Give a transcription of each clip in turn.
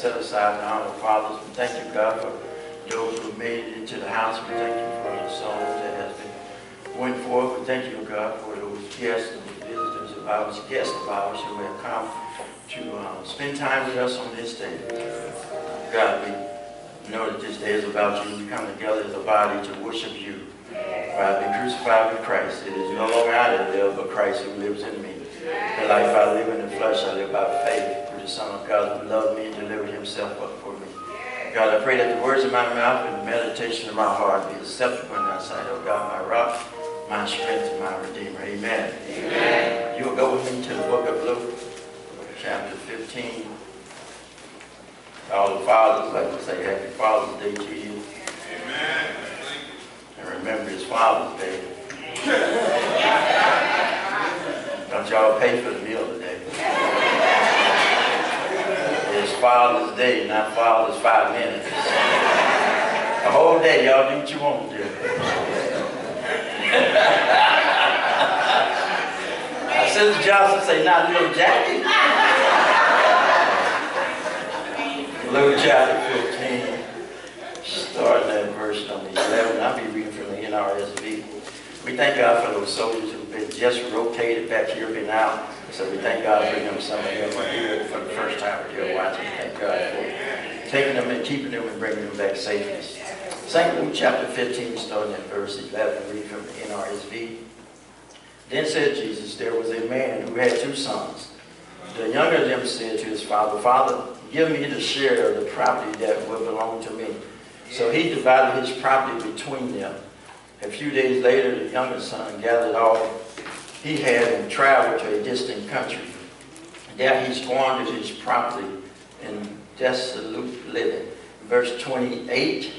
set aside to honor fathers. We thank you, God, for those who made it into the house. We thank you for the songs that has been went forth. We thank you, God, for those guests, those visitors of ours, guests of ours who have come to spend time with us on this day. God, we know that this day is about you. We come together as a body to worship you. For I've been crucified with Christ. It is no longer I that live, but Christ who lives in me. The life I live in the flesh, I live by faith through the Son of God who loved me and delivered himself up for me. God, I pray that the words of my mouth and the meditation of my heart be acceptable in thy sight, O God, my rock, my strength, and my redeemer. Amen. Amen. You will go with me to the book of Luke, chapter 15. All the fathers, like to say Happy Father's Day to you. Amen. And remember it's Father's Day. Don't y'all pay for the meal today. It's Father's Day, not Father's 5 minutes. The whole day, y'all do what you want to do. Sister Johnson say, not little Jackie. Luke chapter 15, starting at verse number 11. I'll be reading from the NRSV. We thank God for those soldiers who've been just rotated back here, been out. So we thank God for them. Some of them are here for the first time they're watching. Thank God for taking them and keeping them and bringing them back safely. St. Luke chapter 15, starting at verse 11, read from the NRSV. Then said Jesus, there was a man who had 2 sons. The younger of them said to his father, Father, give me the share of the property that will belong to me. So he divided his property between them. A few days later, the younger son gathered all he had and traveled to a distant country. There he squandered his property in dissolute living. Verse 28.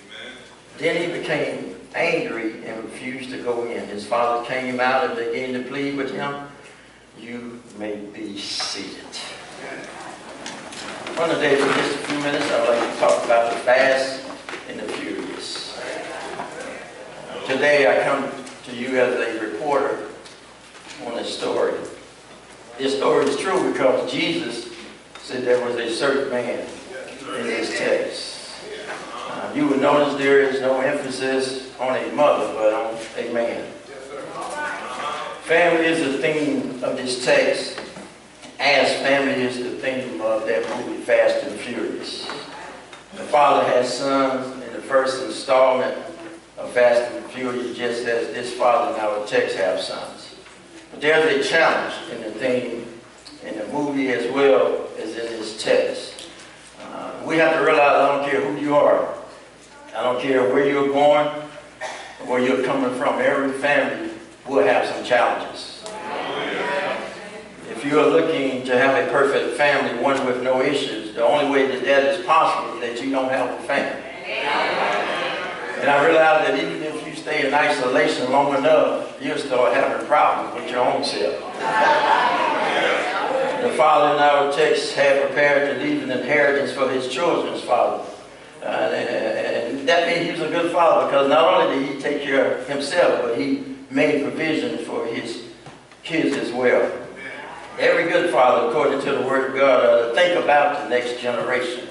Amen. Then he became angry and refused to go in. His father came out and began to plead with him. You may be seated. On the day for just a few minutes, I would like to talk about the fast and the furious. Today I come to you as a reporter on a story. This story is true because Jesus said there was a certain man in this text. You will notice there is no emphasis on a mother, but on a man. Family is the theme of this text, as family is the theme of that movie, Fast and Furious. The father has sons in the first installment of Fast and Furious, just as this father in our text have sons. But there's a challenge in the theme, in the movie as well as in this text. We have to realize I don't care who you are. I don't care where you're going, or where you're coming from. Every family will have some challenges. If you are looking to have a perfect family, one with no issues, the only way that that is possible is that you don't have a family. And I realize that even if you stay in isolation long enough, you'll start having problems with your own self. The father in our text had prepared to leave an inheritance for his children's father. And that means he was a good father because not only did he take care of himself, but he made provision for his kids as well. Every good father, according to the Word of God, think about the next generation.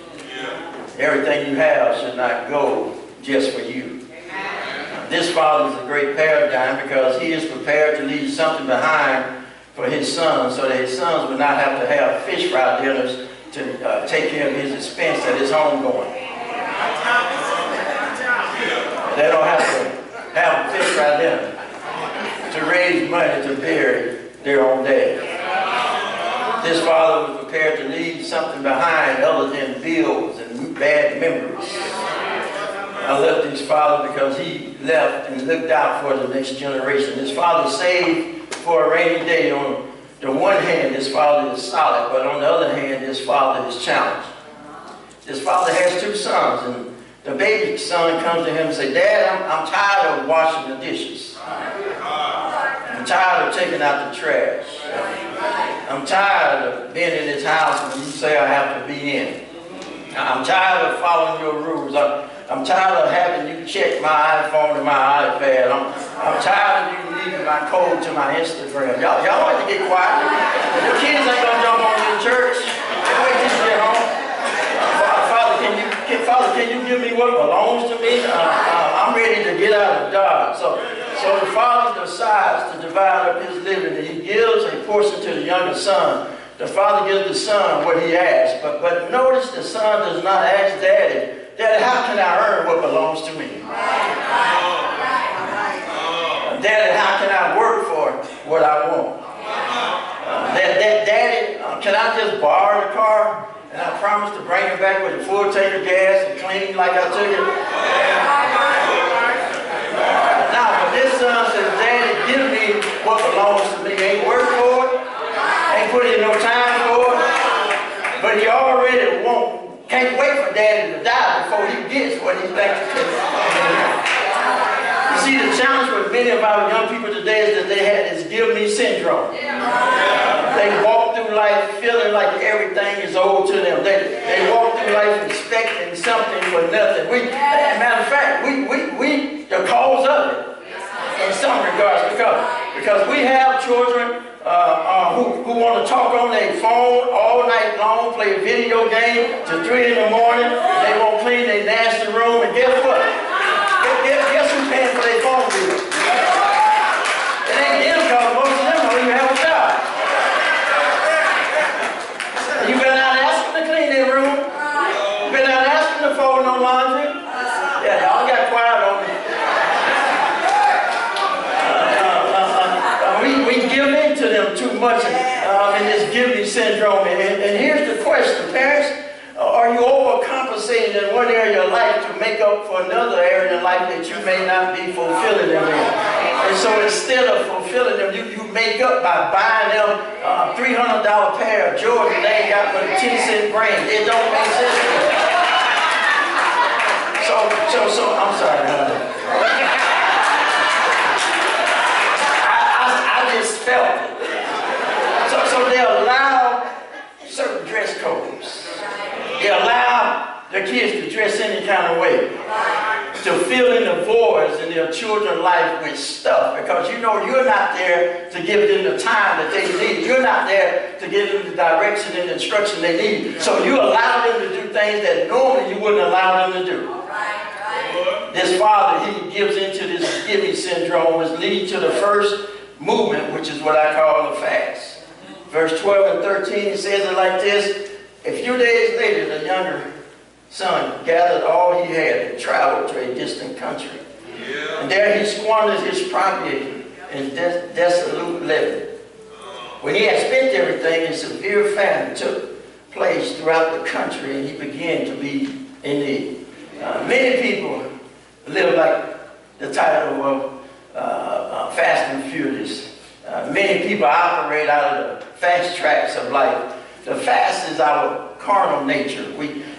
Everything you have should not go just for you. This father is a great paradigm because he is prepared to leave something behind for his sons so that his sons would not have to have fish fry dinners to take care of his expense at his home going. They don't have to have a fish fry dinner to raise money to bury their own dad. This father was prepared to leave something behind other than bills and bad memories. I left his father because he left and looked out for the next generation. His father saved for a rainy day. On the one hand, his father is solid, but on the other hand, his father is challenged. His father has 2 sons, and the baby son comes to him and says, Dad, I'm tired of washing the dishes. I'm tired of taking out the trash. I'm tired of being in this house when you say I have to be in. I'm tired of following your rules. I'm tired of having you check my iPhone and my iPad. I'm tired of you leaving my code to my Instagram. Y'all like to get quiet. Your kids ain't gonna jump on you the church. Wait till you get home. Father, can you give me what belongs to me? I'm ready to get out of Dodge. So the father decides to divide up his living, and he gives a portion to the younger son. The father gives the son what he asked. But notice the son does not ask Daddy, Daddy, how can I earn what belongs to me? Daddy, how can I work for what I want? Daddy, can I just borrow the car? And I promise to bring it back with a full tank of gas and clean like I took it. Now, but this son says, Daddy, give me what belongs to me. Ain't worked for it. Ain't put in no time for it. But he already can't wait for Daddy to die before he gets what he thinks he gets. You see, the challenge with many of our young people today is that they had this give me syndrome. They walk through life feeling like everything is owed to them. They walk through life expecting something for nothing. Matter of fact, we the cause of it in some regards because we have children who want to talk on their phone all night long, play a video game till 3 in the morning. They won't clean their nasty room, and guess what? Guess who's paying for their phone bill? It ain't them, because most of them don't even have a job. You been out asking to clean their room? You been out asking to fold no laundry? Yeah, y'all got quiet on me. We give in to them too much in this give me syndrome. And here's the question, parents. Are you overcompensating in one area of life to make up for another area of life that you may not be fulfilling them in? And so instead of fulfilling them, you make up by buying them a $300 pair of Jordans they ain't got but a 10-cent brand. It don't make sense. So I'm sorry, honey. I just felt it. So they allow certain dress codes. They allow their kids to dress any kind of way, to fill in the voids in their children's life with stuff, because you know you're not there to give them the time that they need. You're not there to give them the direction and instruction they need. So you allow them to do things that normally you wouldn't allow them to do. This father, he gives into this giving syndrome, which leads to the first movement, which is what I call the fast. Verse 12 and 13, it says it like this. A few days later, the younger son gathered all he had and traveled to a distant country. And there he squandered his property in dissolute living. When he had spent everything, a severe famine took place throughout the country, and he began to be in need. Many people live like the title of Fast and Furious. Many people operate out of the fast tracks of life. The fast is our carnal nature.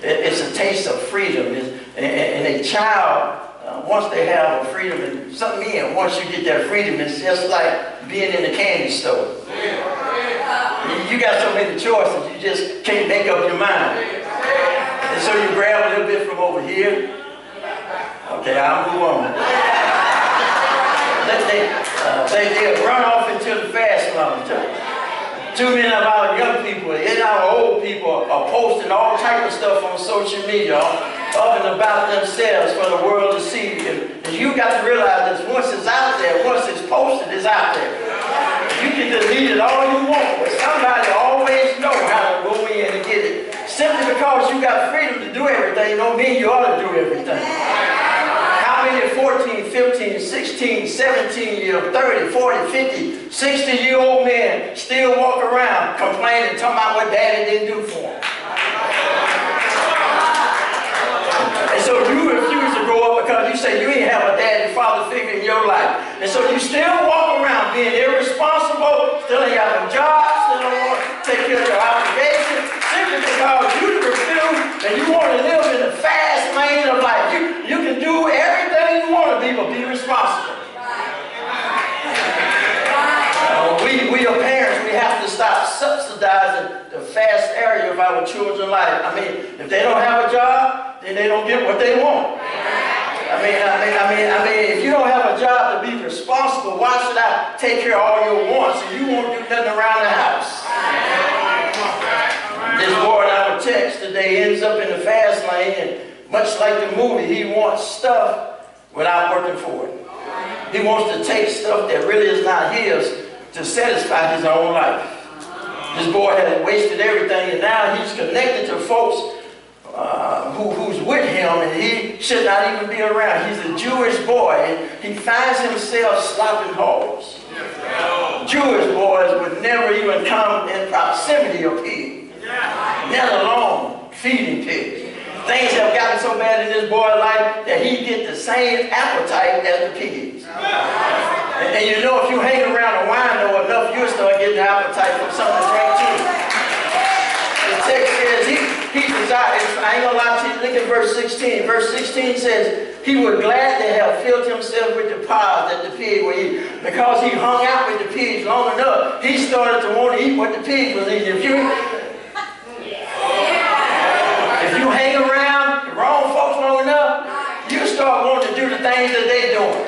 It's a taste of freedom. And a child, once they have a freedom, and once you get that freedom, it's just like being in a candy store. You got so many choices, you just can't make up your mind. And so you grab a little bit from over here. Okay, I'll move on. They run off into the fast lane. Too many of our young people and our old people are posting all type of stuff on social media of and about themselves for the world to see. And you got to realize that once it's out there, once it's posted, it's out there. You can delete it all you want, but somebody always know how to go in and get it. Simply because you got freedom to do everything don't mean you ought to do everything. How many 14, 15, 16, 17-year, 30, 40, 50, 60-year-old men still walk around complaining, talking about what daddy didn't do for them? And so you refuse to grow up because you say you ain't have a daddy, father figure in your life. And so you still walk around being irresponsible, still ain't got no job, still don't want to take care of your obligations, simply because you refuse and you want to live in the fast lane of life. You can do everything you want to be, but be responsible. We are parents, we have to stop subsidizing the fast area of our children's life. I mean, if they don't have a job, then they don't get what they want. I mean, if you don't have a job to be responsible, why should I take care of all your wants and you won't do nothing around the house? text today ends up in the fast lane, and much like the movie, he wants stuff without working for it. He wants to take stuff that really is not his to satisfy his own life. This boy has wasted everything, and now he's connected to folks who's with him, and he should not even be around. He's a Jewish boy, and he finds himself slopping hogs. Jewish boys would never even come in proximity of pigs, let alone feeding pigs. Things have gotten so bad in this boy's life that he gets the same appetite as the pigs. And you know, if you hang around a wino enough, you'll start getting appetite for something to drink too. The text says he desired, I ain't gonna lie to you, look at verse 16. Verse 16 says, he would gladly have filled himself with the pods that the pig would eat. Because he hung out with the pigs long enough, he started to want to eat what the pigs was eating. If you hang around the wrong folks long enough, you start wanting to do the things that they're doing.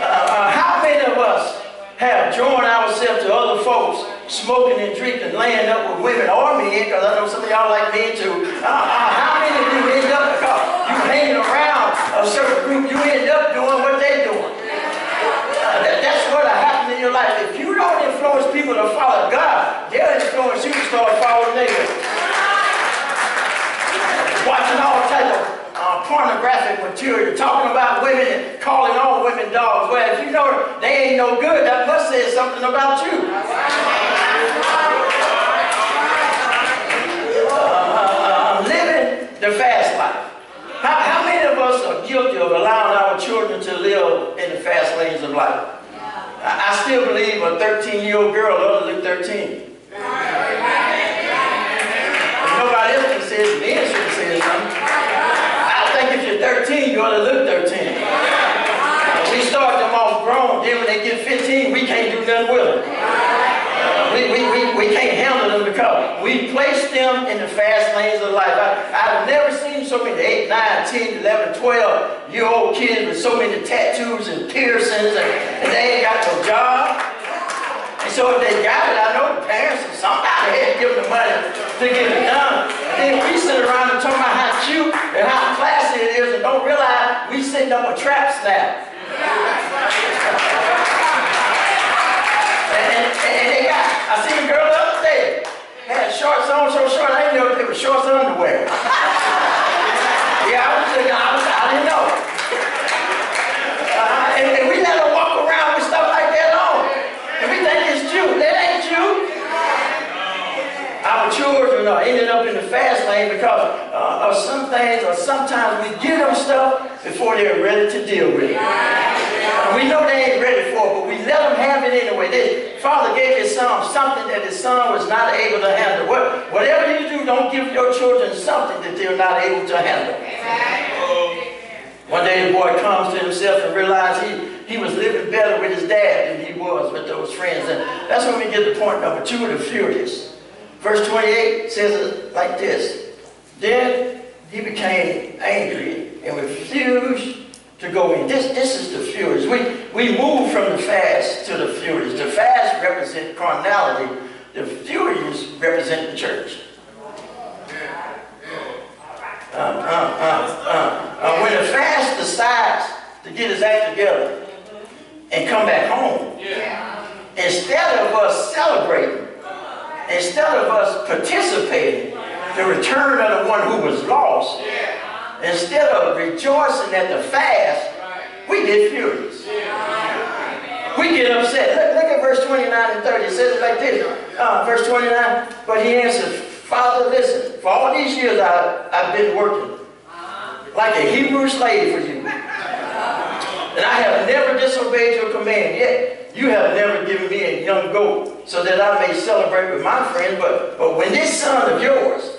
How many of us have joined ourselves to other folks smoking and drinking, laying up with women or men, because I know some of y'all like men too. How many of you end up, because you hanging around a certain group, you end up doing what they're doing? That's what happened in your life. If you don't influence people to follow God, they'll influence you to start following them. Watching all types of pornographic material, talking about women and calling all women dogs. Well, if you know they ain't no good, that must say something about you. Living the fast life. How many of us are guilty of allowing our children to live in the fast lanes of life? I still believe a 13-year-old girl ought to look 13. Nobody else can say it, men should say something. I think if you're 13, you ought to look 13. We start them off grown, then when they get 15, we can't do nothing with them. We can't handle them because we place them in the fast lanes of life. I've never seen so many 8, 9, 10, 11, 12-year-old kids with so many tattoos and piercings, and they ain't got no job. And so if they got it, I know the parents or somebody had to give them the money to get it done. And then we sit around and talk about how cute and how classy it is and don't realize we setting up a trap snap. And they got, I seen a girl the other day, had shorts on so short, I didn't know if they were shorts or underwear. Yeah, I didn't know. And we let her walk around with stuff like that on. And we think it's Jew. That ain't Jew. Our children are ending up in the fast lane because of some things, or sometimes we give them stuff before they're ready to deal with it. And we know they ain't ready for it, but we let them have it anyway. This Father gave his son something that his son was not able to handle. Whatever you do, don't give your children something that they're not able to handle. One day the boy comes to himself and realizes he was living better with his dad than he was with those friends. And that's when we get to point number 2 of the furious. Verse 28 says it like this. Then he became angry and refused to go in. This is the furious. We move from the fast to the furious. The fast represents carnality. The furious represent the church. When the fast decides to get his act together and come back home, instead of us celebrating, instead of us participating the return of the one who was lost, instead of rejoicing at the fast, we get furious. We get upset. Look at verse 29 and 30. It says it like this. Verse 29, but he answered, Father, listen, for all these years I've been working like a Hebrew slave for you. And I have never disobeyed your command, yet you have never given me a young goat so that I may celebrate with my friends. But when this son of yours,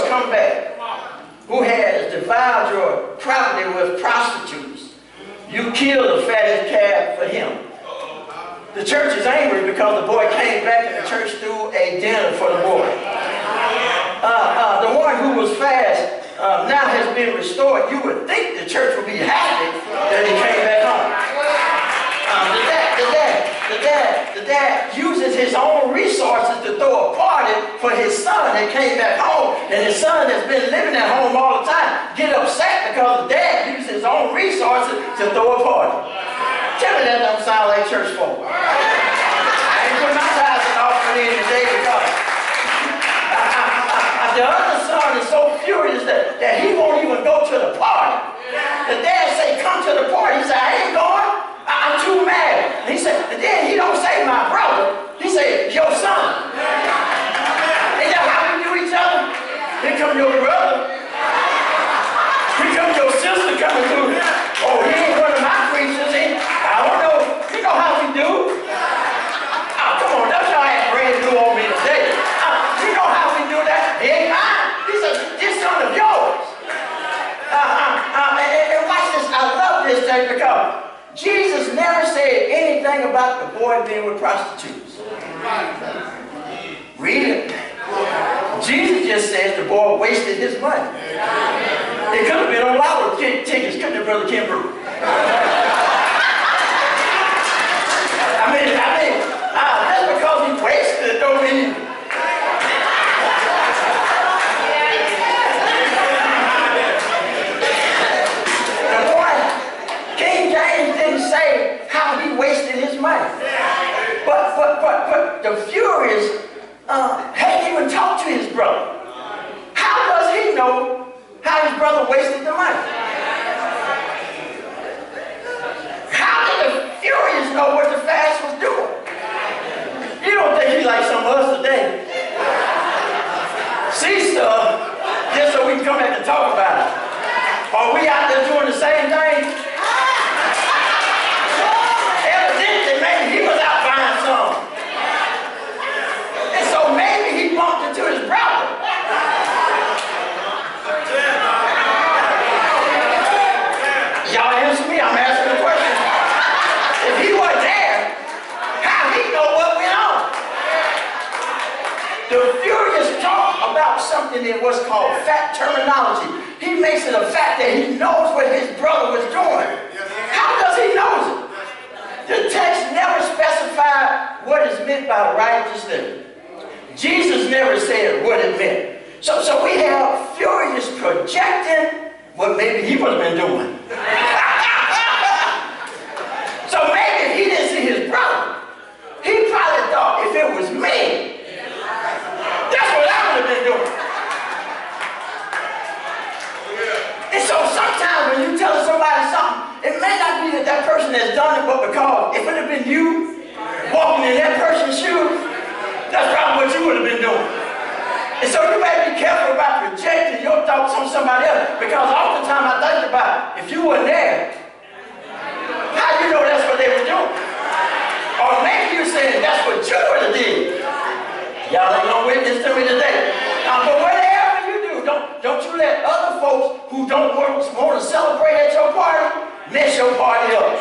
come back, who has devoured your property with prostitutes, you killed the fattest calf for him. The church is angry because the boy came back and the church threw a dinner for the boy. The one who was fast now has been restored. You would think the church would be happy that he came back home. The the dad uses his own resources to throw a party for his son that came back home, and his son that's been living at home all the time get upset because the dad used his own resources to throw a party. Tell me that don't sound like church folk. I ain't put my tithes and offering in today because the other son is so furious that he won't even go to the party. The dad say, come to the party. He said, I ain't going. I'm too mad. And he said, and then he don't say my brother. He said, your son. Ain't that how we do each other? Here come your brother. Here come your sister coming through. Oh, he ain't one of my preachers. I don't know. You know how we do. Oh, come on. Don't y'all act brand new on me today. You know how we do that. He ain't mine. He said, this son of yours. And watch this. I love this thing because Jesus never said anything about the boy being with prostitutes. Read it. Jesus just says the boy wasted his money. It could have been on lottery tickets, couldn't it, Brother Kimbrough? I mean, just because he wasted it don't mean. Say how he wasted his money. But the furious hadn't even talked to his brother. How does he know how his brother wasted the money? How did the furious know what the fast was doing? You don't think he's like some of us today. See stuff just so we can come back and talk about it. Are we out there doing the same thing? He was out buying some. And so maybe he bumped into his brother. Y'all answer me, I'm asking a question. If he wasn't there, how he know what went on? The furious talk about something in what's called fact terminology. He makes it a fact that he knows what his brother was doing. How does he know it? The text never specified what is meant by righteous living. Jesus never said what it meant. So we have furious projecting what maybe he would have been doing. So maybe if he didn't see his brother, he probably thought if it was me, that's what I would have been doing. And so sometimes when you tell somebody something, it may not be that person has done it, but because if it had been you walking in that person's shoes, that's probably what you would have been doing. And so you better be careful about projecting your thoughts on somebody else, because oftentimes I think about if you weren't there, how you know that's what they were doing? Or maybe you're saying that's what you would have did. Y'all ain't gonna witness to me today. But whatever you do, don't you let other folks who don't want to celebrate at your party mess your party up.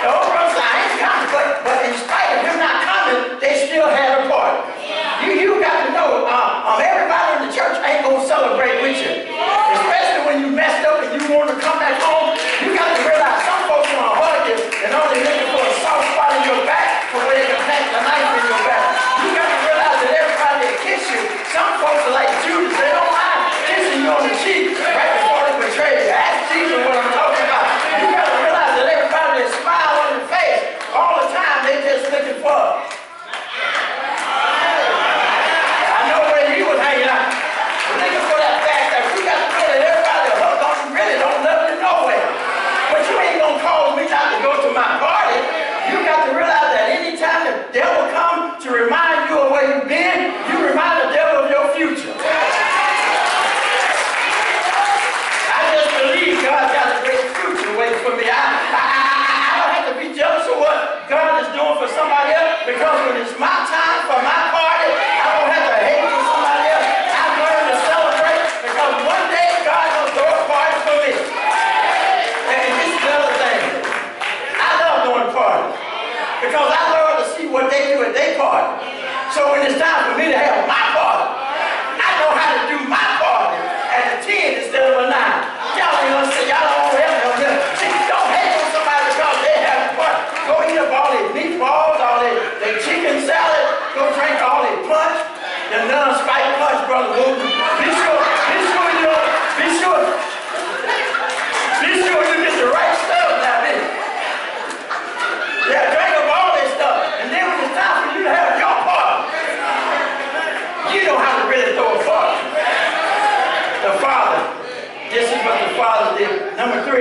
The old brother said, I ain't coming, but in spite of him not coming, they still had a party. You got to know, everybody in the church ain't going to celebrate with you. Especially when you messed up and you want to come back home. You got to realize some folks want to hug you and only looking for a soft spot in your back for where they can plant the knife in your back. You got to realize that everybody that kiss you, some folks are like Judas, they don't mind kissing you on the cheek right before they betray you. Ask Jesus what I'm talking about. You got to realize that everybody that smiles on your face all the time, they just looking for. I know where he was hanging out. Looking for that fact that we got to know that everybody that hooked on you really don't love you no way. But you ain't going to cause me not to go to my party. You got to realize that anytime the devil comes to remind you of where you've been, you remind the devil of your future. God's got a great future waiting for me. I don't have to be jealous of what God is doing for somebody else, because when it's my time for my party, I don't have to hate for somebody else. I've learned to celebrate, because one day God will throw a party for me. And this is the other thing. I love doing parties because I love to see what they do at their party. So when it's time for me to have my party, I know how to do my party at a 10 instead of a 9. Y'all ain't gonna say y'all don't have no. See, don't hate on somebody because they have a party. Go eat up all these meatballs.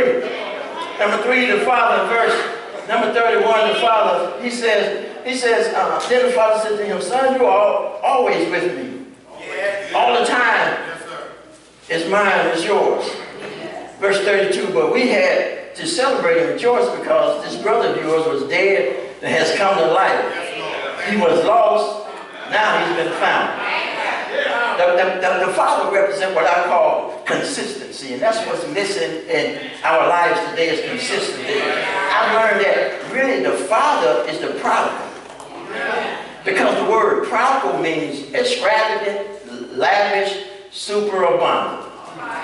3. Number 3, the Father, verse number 31, the Father, he says, then the Father said to him, son, you are always with me. All the time. It's mine, it's yours. Verse 32, but we had to celebrate and rejoice because this brother of yours was dead and has come to life. He was lost, now he's been found. The Father represents what I call consistency, and that's what's missing in our lives today is consistency. I've learned that really the Father is the prodigal. Because the word prodigal means extravagant, lavish, superabundant.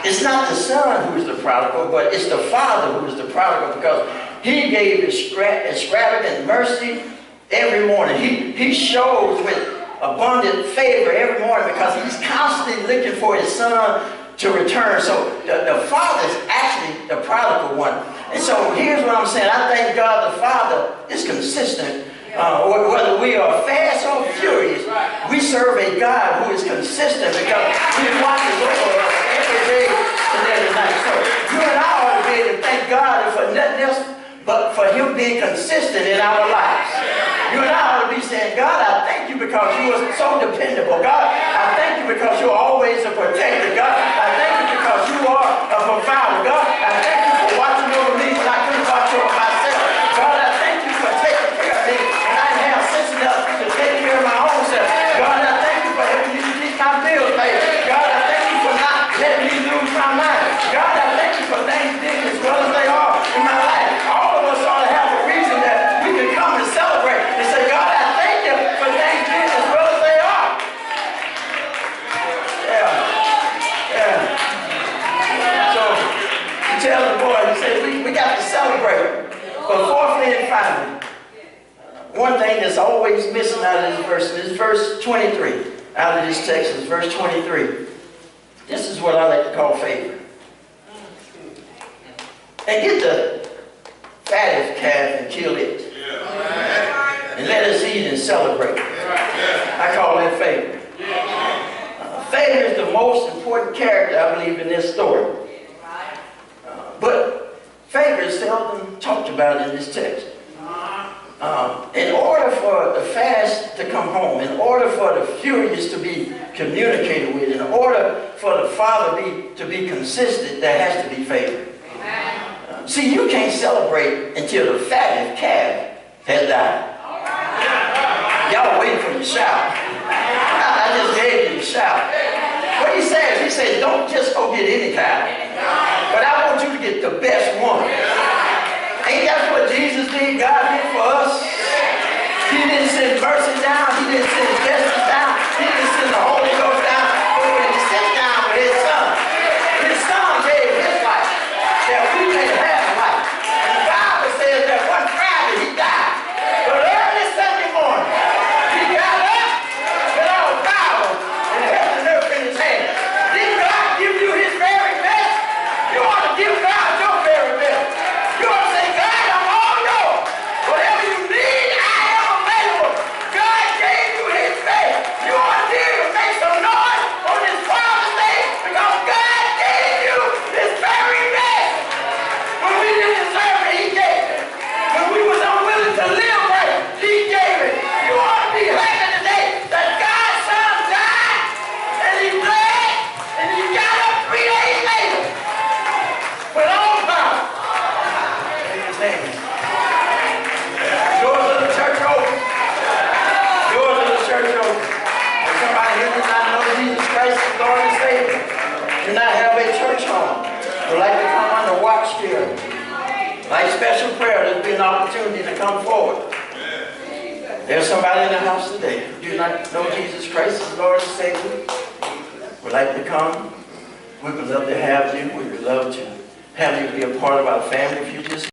It's not the son who's the prodigal, but it's the Father who's the prodigal because he gave extravagant mercy every morning. He shows with abundant favor every morning because he's constantly looking for his son to return. So the Father is actually the prodigal one. And so here's what I'm saying. I thank God the Father is consistent. Whether we are fast or furious, we serve a God who is consistent because he watches over us every day and every night. So you and I ought to be able to thank God for nothing else but for him being consistent in our lives. You and I ought to be saying, God, I thank you because you are so dependable. God, I thank you because you're always a protector. God, I thank you because you are a provider. God, I thank you for watching over me when I couldn't watch over myself. God, I thank you for taking care of me and I didn't have sense enough to take care of my own self. God, I thank you for helping me to keep my bills paid. God, I thank you for not letting me lose my mind. God, I thank you for things being as well as they are in my life. All of us ought to have a reason that we can come and celebrate and say, God, I thank you for things being as well as they are. Yeah. So he tells the boy, he says, we got to celebrate. But fourthly and finally, one thing that's always missing out of this verse, and this is verse 23, out of this text is verse 23. This is what I like to call favor. And get the fattest calf and kill it. And let us eat and celebrate. I call that favor. Favor is the most important character, I believe, in this story. But favor is seldom talked about in this text. In order for the fast to come home, in order for the furious to be communicated with, in order for the Father to be consistent, there has to be favor. See, you can't celebrate until the fattest calf has died. Y'all waiting for the shout. I just gave you the shout. What he says, don't just go get any cow, but I want you to get the best one. Ain't that what Jesus did? God did for us. He didn't send mercy down. He didn't send justice down. He didn't send the Holy Ghost down. But when he sent down for his son gave his life that we may have life. And the Bible says that one Friday he died. But early Sunday morning, he got up with all power and heaven and earth in his hand. Didn't God give you his very best? You ought to give God your very best. You ought to say, God, I'm all yours. Whatever you need, I am available. God gave you his best. You ought to be able to make some noise on this Father's Day because God gave you his very best. When we didn't deserve it, he gave it. When we was unwilling to live right, he gave it. You ought to be happy today that God's son died and he bled and he got up 3 days later with all power. Amen. Doors of the church open. Doors of the church open. If somebody here does not know Jesus Christ as Lord and Savior, do not have a church home, would like to come under watch here, like special prayer, there'll be an opportunity to come forward. There's somebody in the house today who do not know Jesus Christ as Lord and Savior, would like to come. We would love to have you. We would love to have you be a part of our family if you just